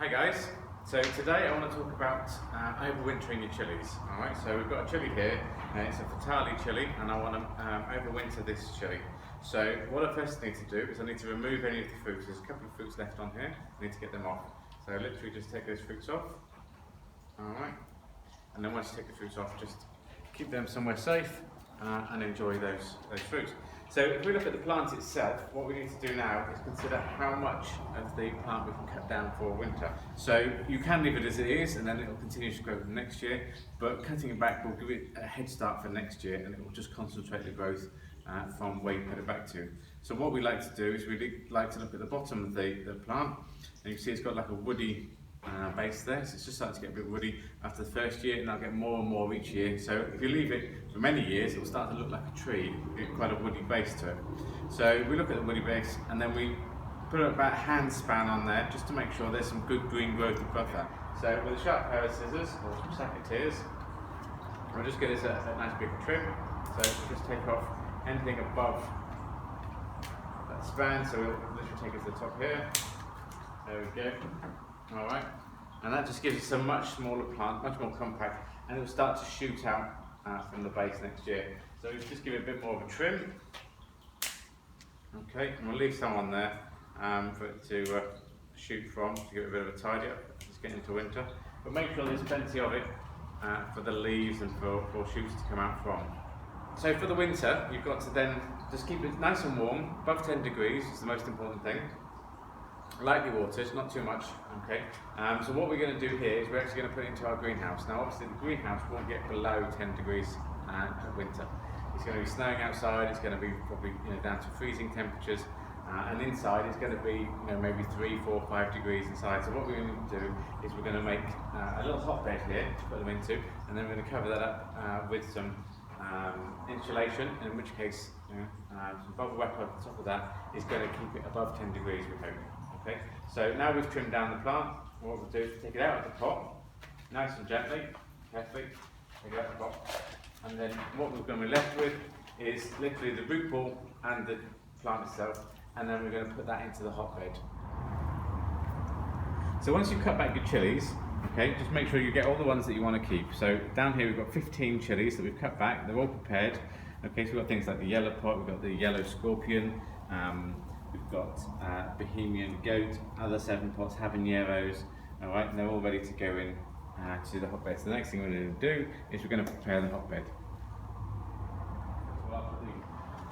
Hi guys, so today I want to talk about overwintering your chilies. Alright, so we've got a chilli here, it's a Fatali chilli, and I want to overwinter this chilli. So what I first need to do is I need to remove any of the fruits. There's a couple of fruits left on here, I need to get them off. So literally just take those fruits off. Alright, and then once you take the fruits off, just keep them somewhere safe and enjoy those fruits. So if we look at the plant itself, what we need to do now is consider how much of the plant we can cut down for winter. So you can leave it as it is and then it will continue to grow next year, but cutting it back will give it a head start for next year and it will just concentrate the growth from where you put it back to. So what we like to do is we like to look at the bottom of the plant, and you can see it's got like a woody base there, so it's just starting to get a bit woody after the first year, and that'll get more and more each year. So if you leave it for many years, it will start to look like a tree, get quite a woody base to it. So we look at the woody base and then we put about a hand span on there just to make sure there's some good green growth above that. So with a sharp pair of scissors or some secateurs, we'll just get this a nice big trim. So we'll just take off anything above that span, so we'll literally take it to the top here. There we go. Alright, and that just gives us a much smaller plant, much more compact, and it will start to shoot out from the base next year. So we'll just give it a bit more of a trim. Okay, and we'll leave some on there for it to shoot from, to give it a bit of a tidy up. It's getting into winter, but make sure there's plenty of it for the leaves and for shoots to come out from. So for the winter, you've got to then just keep it nice and warm, above 10 degrees is the most important thing. Lightly watered, not too much, okay? So what we're going to do here is we're actually going to put it into our greenhouse. Now obviously the greenhouse won't get below 10 degrees at winter. It's going to be snowing outside, it's going to be probably down to freezing temperatures, and inside it's going to be maybe 3, 4, 5 degrees inside. So what we're going to do is we're going to make a little hotbed here to put them into, and then we're going to cover that up with some insulation, in which case some bubble wrap over the top of that is going to keep it above 10 degrees, we hope. Okay, so now we've trimmed down the plant, what we'll do is take it out of the pot, nice and gently, carefully, take it out of the pot, and then what we're going to be left with is literally the root ball and the plant itself, and then we're going to put that into the hotbed. So once you cut back your chilies, okay, just make sure you get all the ones that you want to keep. So down here we've got 15 chilies that we've cut back, they're all prepared. Okay, so we've got things like the yellow pot, we've got the yellow scorpion, we've got Bohemian goat, other 7 pots, habaneros, alright, and they're all ready to go in to the hotbed. So the next thing we're going to do is we're going to prepare the hotbed. So I'll put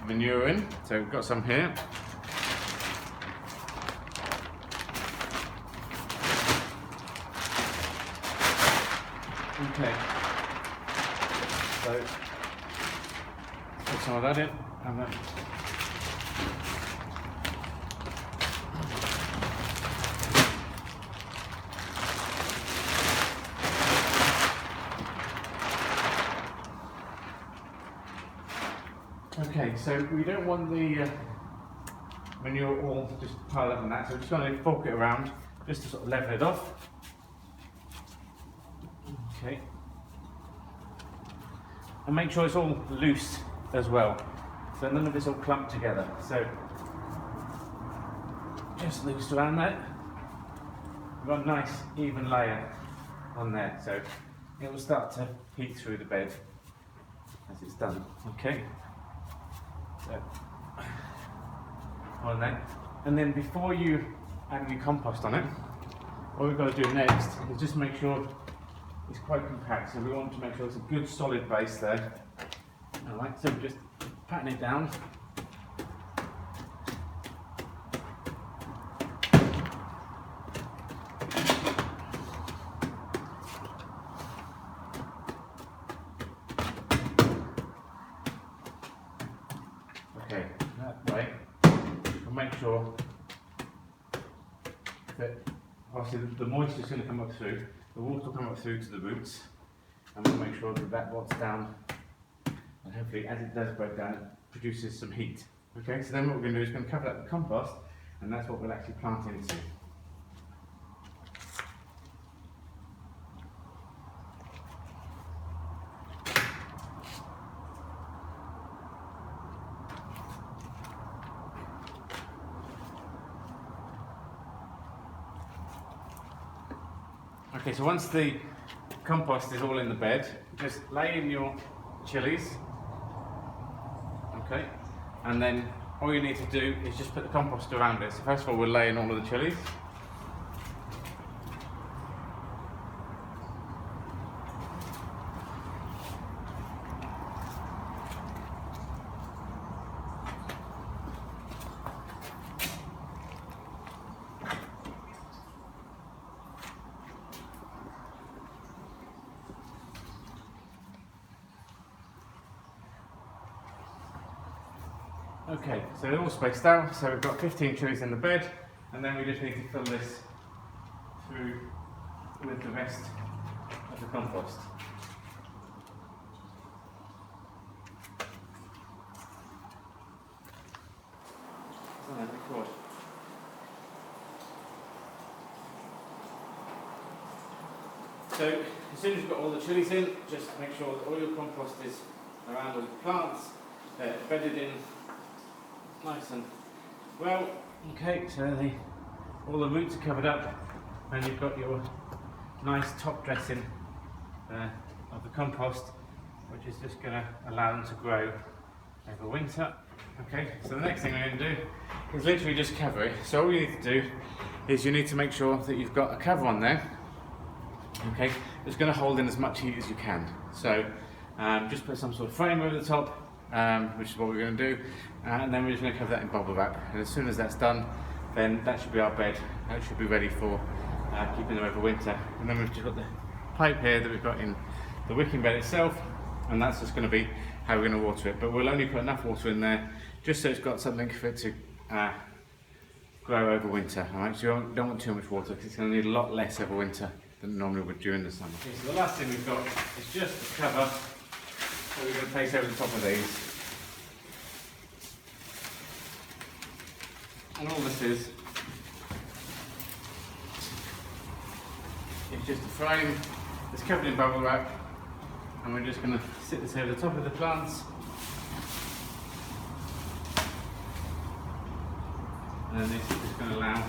the manure in, so we've got some here. Okay, so put some of that in, and then okay, so we don't want the manure all just piled up on that, so we're just going to fork it around just to sort of level it off. Okay, and make sure it's all loose as well, so none of it's all clumped together. So just loose around that. We've got a nice even layer on there, so it will start to heat through the bed as it's done. Okay, so on that, and then before you add any compost on it, what we've got to do next is just make sure it's quite compact, so we want to make sure it's a good solid base there. Alright, so we're just patting it down. Okay, that way we'll make sure that obviously the moisture is going to come up through, the water will come up through to the roots, and we'll make sure that that rots down, and hopefully as it does break down it produces some heat. Okay, so then what we're going to do is we're going to cover that with compost, and that's what we'll actually plant into. Okay, so once the compost is all in the bed, just lay in your chilies. Okay, and then all you need to do is just put the compost around it. So first of all, we'll lay in all of the chilies. Okay, so they're all spaced out, so we've got 15 chilies in the bed, and then we just need to fill this through with the rest of the compost. So as soon as you've got all the chilies in, just make sure that all your compost is around all the plants, they're bedded in nice and well. Okay, so all the roots are covered up, and you've got your nice top dressing of the compost, which is just going to allow them to grow over winter. Okay, so the next thing we're going to do is literally just cover it. So all you need to do is you need to make sure that you've got a cover on there, okay, that's going to hold in as much heat as you can. So just put some sort of frame over the top, which is what we're going to do, and then we're just going to cover that in bubble wrap, and as soon as that's done, then that should be our bed. That should be ready for keeping them over winter. And then we've just got the pipe here that we've got in the wicking bed itself, and that's just going to be how we're going to water it. But we'll only put enough water in there just so it's got something for it to grow over winter. All right, so you don't want too much water, because it's going to need a lot less over winter than normally would during the summer. Okay, so the last thing we've got is just the cover that we're going to place over the top of these. And all this is just a frame that's covered in bubble wrap, and we're just going to sit this over the top of the plants, and then this is just going to allow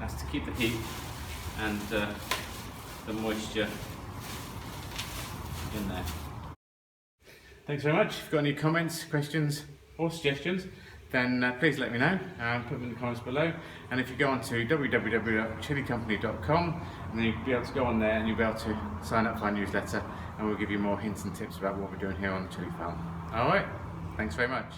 us to keep the heat and the moisture in there. Thanks very much. If you've got any comments, questions or suggestions, then please let me know, put them in the comments below. And if you go on to www.chillycompany.com, and then you'll be able to go on there and you'll be able to sign up for our newsletter, and we'll give you more hints and tips about what we're doing here on the chili farm. Alright, thanks very much.